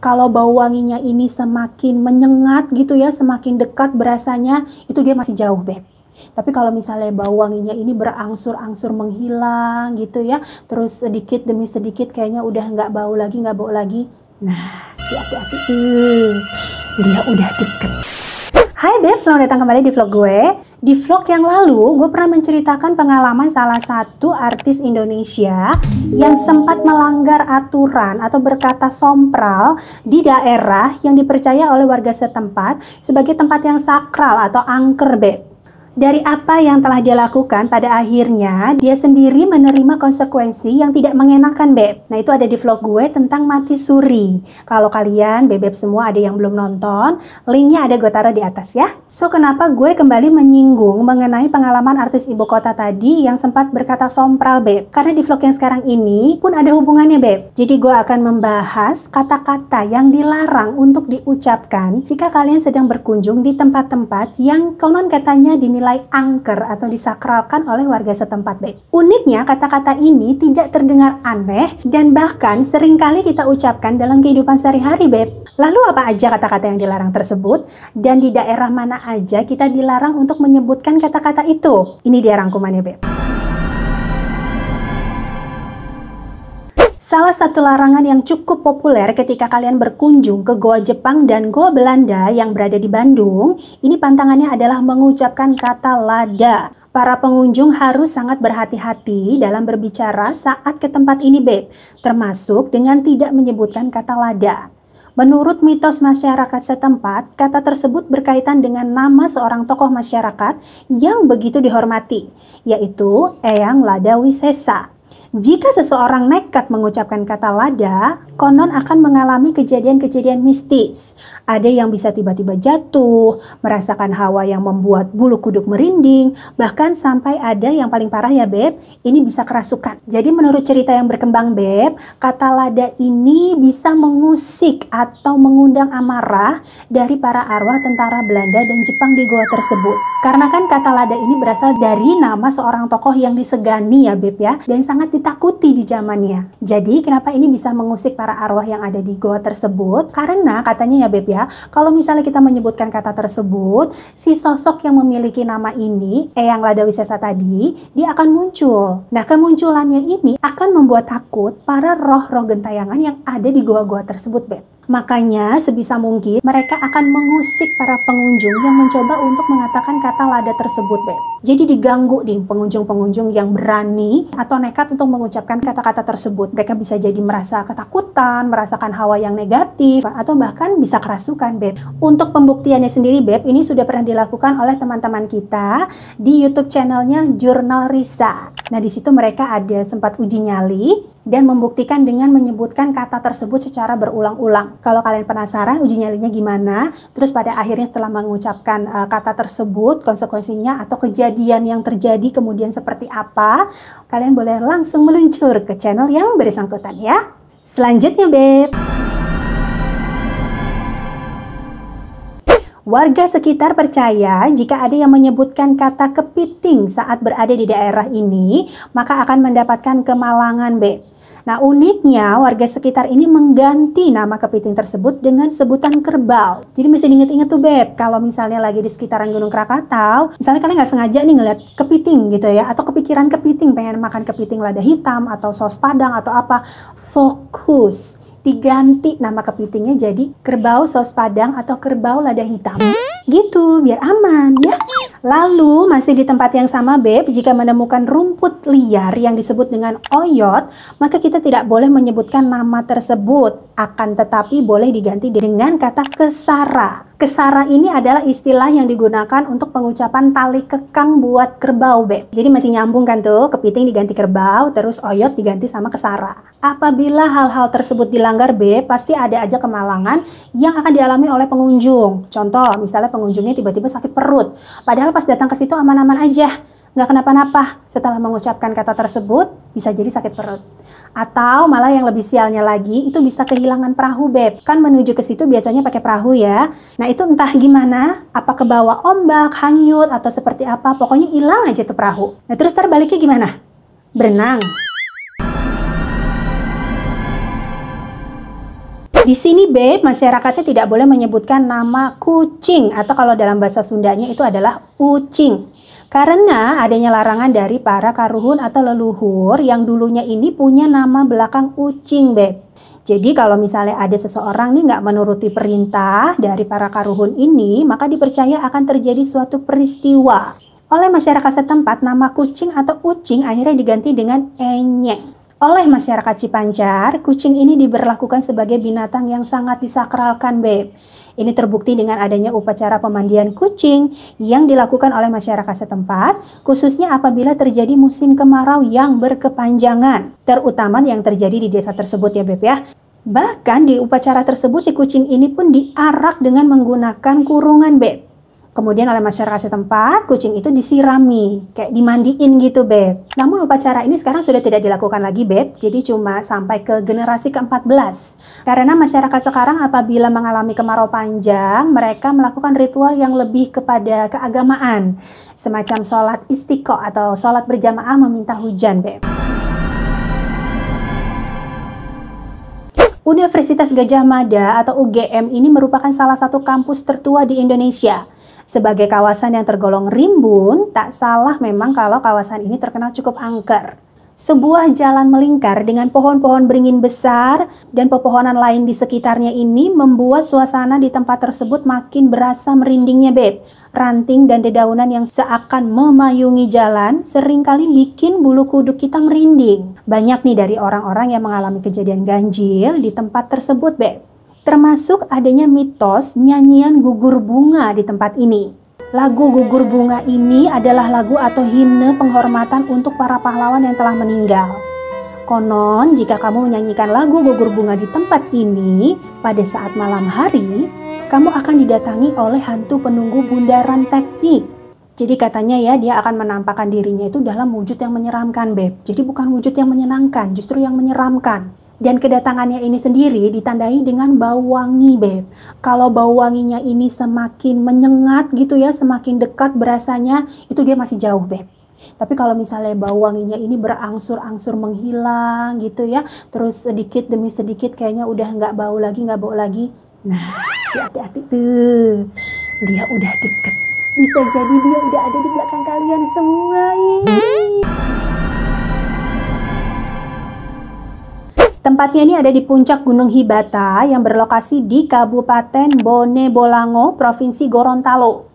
Kalau bau wanginya ini semakin menyengat gitu ya, semakin dekat berasanya, itu dia masih jauh, Beb. Tapi kalau misalnya bau wanginya ini berangsur-angsur menghilang gitu ya, terus sedikit demi sedikit kayaknya udah nggak bau lagi, nah hati-hati tuh, dia udah deket. Hai Beb, selamat datang kembali di vlog gue. Di vlog yang lalu, gue pernah menceritakan pengalaman salah satu artis Indonesia yang sempat melanggar aturan atau berkata sompral di daerah yang dipercaya oleh warga setempat sebagai tempat yang sakral atau angker, Beb. Dari apa yang telah dia lakukan, pada akhirnya dia sendiri menerima konsekuensi yang tidak mengenakan, Beb. Nah, itu ada di vlog gue tentang mati suri. Kalau kalian, Beb semua ada yang belum nonton, linknya ada gue taruh di atas ya. So, kenapa gue kembali menyinggung mengenai pengalaman artis ibu kota tadi yang sempat berkata sompral, Beb? Karena di vlog yang sekarang ini pun ada hubungannya, Beb. Jadi gue akan membahas kata-kata yang dilarang untuk diucapkan jika kalian sedang berkunjung di tempat-tempat yang konon katanya dinilai angker atau disakralkan oleh warga setempat, Beb. Uniknya, kata-kata ini tidak terdengar aneh dan bahkan seringkali kita ucapkan dalam kehidupan sehari-hari, Beb. Lalu apa aja kata-kata yang dilarang tersebut? Dan di daerah mana aja kita dilarang untuk menyebutkan kata-kata itu? Ini dia rangkumannya, Beb. Salah satu larangan yang cukup populer ketika kalian berkunjung ke Goa Jepang dan Goa Belanda yang berada di Bandung, ini pantangannya adalah mengucapkan kata lada. Para pengunjung harus sangat berhati-hati dalam berbicara saat ke tempat ini, Beb, termasuk dengan tidak menyebutkan kata lada. Menurut mitos masyarakat setempat, kata tersebut berkaitan dengan nama seorang tokoh masyarakat yang begitu dihormati, yaitu Eyang Lada Wisesa. Jika seseorang nekat mengucapkan kata lada, konon akan mengalami kejadian-kejadian mistis. Ada yang bisa tiba-tiba jatuh, merasakan hawa yang membuat bulu kuduk merinding, bahkan sampai ada yang paling parah ya, Beb, ini bisa kerasukan. Jadi menurut cerita yang berkembang, Beb, kata lada ini bisa mengusik atau mengundang amarah dari para arwah tentara Belanda dan Jepang di goa tersebut. Karena kan kata lada ini berasal dari nama seorang tokoh yang disegani ya, Beb ya, dan sangat ditakuti di zamannya. Jadi kenapa ini bisa mengusik para arwah yang ada di goa tersebut? Karena katanya ya, Beb ya, kalau misalnya kita menyebutkan kata tersebut, si sosok yang memiliki nama ini, Eyang Lada Wisesa tadi, dia akan muncul. Nah, kemunculannya ini akan membuat takut para roh-roh gentayangan yang ada di goa-goa tersebut, Beb. Makanya sebisa mungkin mereka akan mengusik para pengunjung yang mencoba untuk mengatakan kata lada tersebut, Beb. Jadi diganggu nih pengunjung-pengunjung yang berani atau nekat untuk mengucapkan kata-kata tersebut. Mereka bisa jadi merasa ketakutan, merasakan hawa yang negatif, atau bahkan bisa kerasukan, Beb. Untuk pembuktiannya sendiri, Beb, ini sudah pernah dilakukan oleh teman-teman kita di YouTube channelnya Jurnal Risa. Nah, di situ mereka ada sempat uji nyali dan membuktikan dengan menyebutkan kata tersebut secara berulang-ulang. Kalau kalian penasaran uji nyalinya gimana, terus pada akhirnya setelah mengucapkan kata tersebut, konsekuensinya atau kejadian yang terjadi kemudian seperti apa, kalian boleh langsung meluncur ke channel yang bersangkutan ya. Selanjutnya, Beb. Warga sekitar percaya jika ada yang menyebutkan kata kepiting saat berada di daerah ini, maka akan mendapatkan kemalangan, Beb. Nah, uniknya warga sekitar ini mengganti nama kepiting tersebut dengan sebutan kerbau. Jadi mesti diinget-inget tuh, Beb, kalau misalnya lagi di sekitaran Gunung Krakatau, misalnya kalian nggak sengaja nih ngeliat kepiting gitu ya, atau kepikiran kepiting, pengen makan kepiting lada hitam atau saus padang atau apa, fokus. Diganti nama kepitingnya jadi kerbau saus padang atau kerbau lada hitam. Gitu, biar aman ya. Lalu, masih di tempat yang sama, Beb, jika menemukan rumput liar yang disebut dengan oyot, maka kita tidak boleh menyebutkan nama tersebut. Akan tetapi boleh diganti dengan kata kesara. Kesara ini adalah istilah yang digunakan untuk pengucapan tali kekang buat kerbau, Beb. Jadi masih nyambung kan tuh, kepiting diganti kerbau, terus oyot diganti sama kesara. Apabila hal-hal tersebut dilanggar, Beb, pasti ada aja kemalangan yang akan dialami oleh pengunjung. Contoh, misalnya pengunjungnya tiba-tiba sakit perut. Padahal pas datang ke situ aman-aman aja, nggak kenapa-napa. Setelah mengucapkan kata tersebut, bisa jadi sakit perut. Atau malah yang lebih sialnya lagi, itu bisa kehilangan perahu, Beb. Kan menuju ke situ biasanya pakai perahu ya. Nah, itu entah gimana, apa ke bawah ombak, hanyut, atau seperti apa. Pokoknya hilang aja tuh perahu. Nah, terus ntar baliknya gimana? Berenang. Di sini Beb, masyarakatnya tidak boleh menyebutkan nama kucing atau kalau dalam bahasa Sundanya itu adalah ucing. Karena adanya larangan dari para karuhun atau leluhur yang dulunya ini punya nama belakang ucing Beb. Jadi kalau misalnya ada seseorang nih nggak menuruti perintah dari para karuhun ini, maka dipercaya akan terjadi suatu peristiwa. Oleh masyarakat setempat, nama kucing atau ucing akhirnya diganti dengan enyek. Oleh masyarakat Cipancar, kucing ini diberlakukan sebagai binatang yang sangat disakralkan, Beb. Ini terbukti dengan adanya upacara pemandian kucing yang dilakukan oleh masyarakat setempat, khususnya apabila terjadi musim kemarau yang berkepanjangan, terutama yang terjadi di desa tersebut ya, Beb ya. Bahkan di upacara tersebut si kucing ini pun diarak dengan menggunakan kurungan, Beb. Kemudian oleh masyarakat setempat, kucing itu disirami, kayak dimandiin gitu, Beb. Namun upacara ini sekarang sudah tidak dilakukan lagi, Beb. Jadi cuma sampai ke generasi ke-14. Karena masyarakat sekarang apabila mengalami kemarau panjang, mereka melakukan ritual yang lebih kepada keagamaan. Semacam sholat istiqo atau sholat berjamaah meminta hujan, Beb. Universitas Gadjah Mada atau UGM ini merupakan salah satu kampus tertua di Indonesia. Sebagai kawasan yang tergolong rimbun, tak salah memang kalau kawasan ini terkenal cukup angker. Sebuah jalan melingkar dengan pohon-pohon beringin besar dan pepohonan lain di sekitarnya ini membuat suasana di tempat tersebut makin berasa merindingnya, Beb. Ranting dan dedaunan yang seakan memayungi jalan seringkali bikin bulu kuduk kita merinding. Banyak nih dari orang-orang yang mengalami kejadian ganjil di tempat tersebut, Beb. Termasuk adanya mitos nyanyian gugur bunga di tempat ini. Lagu gugur bunga ini adalah lagu atau himne penghormatan untuk para pahlawan yang telah meninggal. Konon, jika kamu menyanyikan lagu gugur bunga di tempat ini, pada saat malam hari, kamu akan didatangi oleh hantu penunggu bundaran teknik. Jadi katanya ya, dia akan menampakkan dirinya itu dalam wujud yang menyeramkan, Beb. Jadi bukan wujud yang menyenangkan, justru yang menyeramkan. Dan kedatangannya ini sendiri ditandai dengan bau wangi, Beb. Kalau bau wanginya ini semakin menyengat gitu ya, semakin dekat berasanya, itu dia masih jauh, Beb. Tapi kalau misalnya bau wanginya ini berangsur-angsur menghilang gitu ya, terus sedikit demi sedikit kayaknya udah nggak bau lagi. Nah, hati-hati tuh. Dia udah deket. Bisa jadi dia udah ada di belakang kalian semua. Tempatnya ini ada di puncak Gunung Hibata yang berlokasi di Kabupaten Bone Bolango, Provinsi Gorontalo.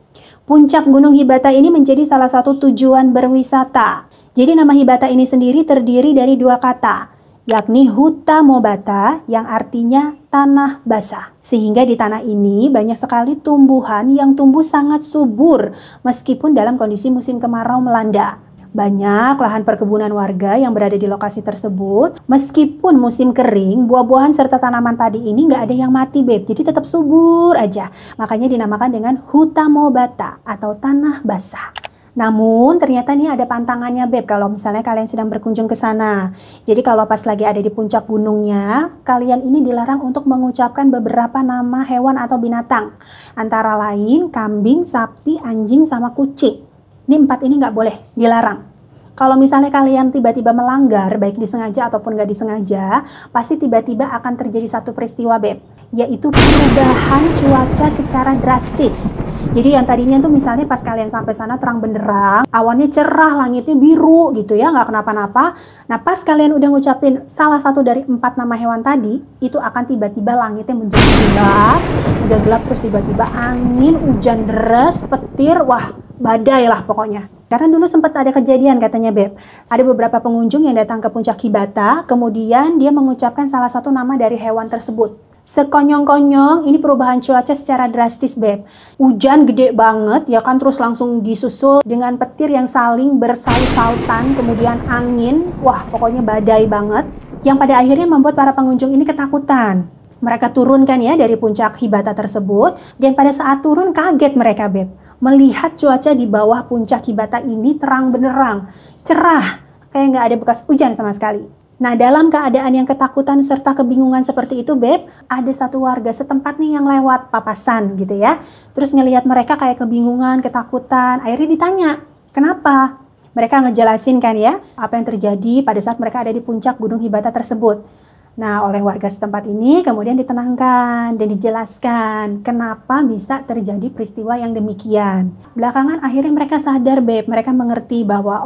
Puncak Gunung Hibata ini menjadi salah satu tujuan berwisata. Jadi nama Hibata ini sendiri terdiri dari dua kata, yakni Huta Mobata yang artinya tanah basah. Sehingga di tanah ini banyak sekali tumbuhan yang tumbuh sangat subur meskipun dalam kondisi musim kemarau melanda. Banyak lahan perkebunan warga yang berada di lokasi tersebut. Meskipun musim kering, buah-buahan serta tanaman padi ini nggak ada yang mati, Beb. Jadi tetap subur aja. Makanya dinamakan dengan Huta Mobata atau tanah basah. Namun ternyata nih ada pantangannya, Beb, kalau misalnya kalian sedang berkunjung ke sana. Jadi kalau pas lagi ada di puncak gunungnya, kalian ini dilarang untuk mengucapkan beberapa nama hewan atau binatang. Antara lain kambing, sapi, anjing, sama kucing. Ini 4 ini nggak boleh, dilarang. Kalau misalnya kalian tiba-tiba melanggar, baik disengaja ataupun nggak disengaja, pasti tiba-tiba akan terjadi satu peristiwa, Beb, yaitu perubahan cuaca secara drastis. Jadi yang tadinya tuh misalnya pas kalian sampai sana terang benderang, awannya cerah, langitnya biru gitu ya, nggak kenapa-napa. Nah pas kalian udah ngucapin salah satu dari 4 nama hewan tadi, itu akan tiba-tiba langitnya menjadi gelap, udah gelap terus tiba-tiba angin, hujan deras, petir, wah badai lah pokoknya. Karena dulu sempat ada kejadian katanya, Beb. Ada beberapa pengunjung yang datang ke puncak Hibata, kemudian dia mengucapkan salah satu nama dari hewan tersebut. Sekonyong-konyong, ini perubahan cuaca secara drastis, Beb. Hujan gede banget, ya kan, terus langsung disusul dengan petir yang saling bersaut-sautan, kemudian angin, wah pokoknya badai banget. Yang pada akhirnya membuat para pengunjung ini ketakutan. Mereka turunkan ya dari puncak Hibata tersebut, dan pada saat turun kaget mereka, Beb. Melihat cuaca di bawah puncak Hibata ini terang benderang, cerah, kayak nggak ada bekas hujan sama sekali. Nah, dalam keadaan yang ketakutan serta kebingungan seperti itu, Beb, ada satu warga setempat nih yang lewat papasan gitu ya. Terus ngelihat mereka kayak kebingungan, ketakutan, akhirnya ditanya, kenapa? Mereka ngejelasin kan ya, apa yang terjadi pada saat mereka ada di puncak Gunung Hibata tersebut. Nah, oleh warga setempat ini kemudian ditenangkan dan dijelaskan kenapa bisa terjadi peristiwa yang demikian. Belakangan akhirnya mereka sadar, Beb. Mereka mengerti bahwa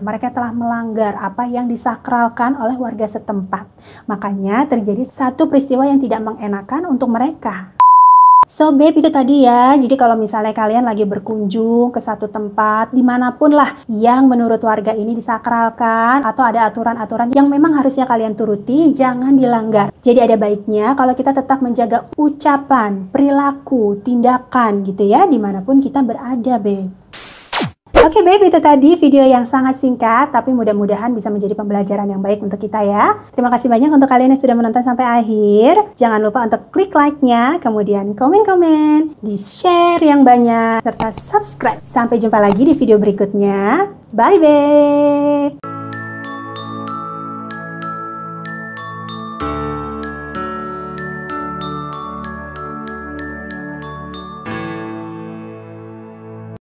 mereka telah melanggar apa yang disakralkan oleh warga setempat. Makanya terjadi satu peristiwa yang tidak mengenakan untuk mereka. So, Babe, itu tadi ya. Jadi kalau misalnya kalian lagi berkunjung ke satu tempat, dimanapun lah yang menurut warga ini disakralkan, atau ada aturan-aturan yang memang harusnya kalian turuti, jangan dilanggar. Jadi ada baiknya kalau kita tetap menjaga ucapan, perilaku, tindakan gitu ya, dimanapun kita berada, Babe. Oke, Babe, itu tadi video yang sangat singkat, tapi mudah-mudahan bisa menjadi pembelajaran yang baik untuk kita ya. Terima kasih banyak untuk kalian yang sudah menonton sampai akhir. Jangan lupa untuk klik like-nya, kemudian komen-komen, di-share yang banyak, serta subscribe. Sampai jumpa lagi di video berikutnya. Bye, Babe!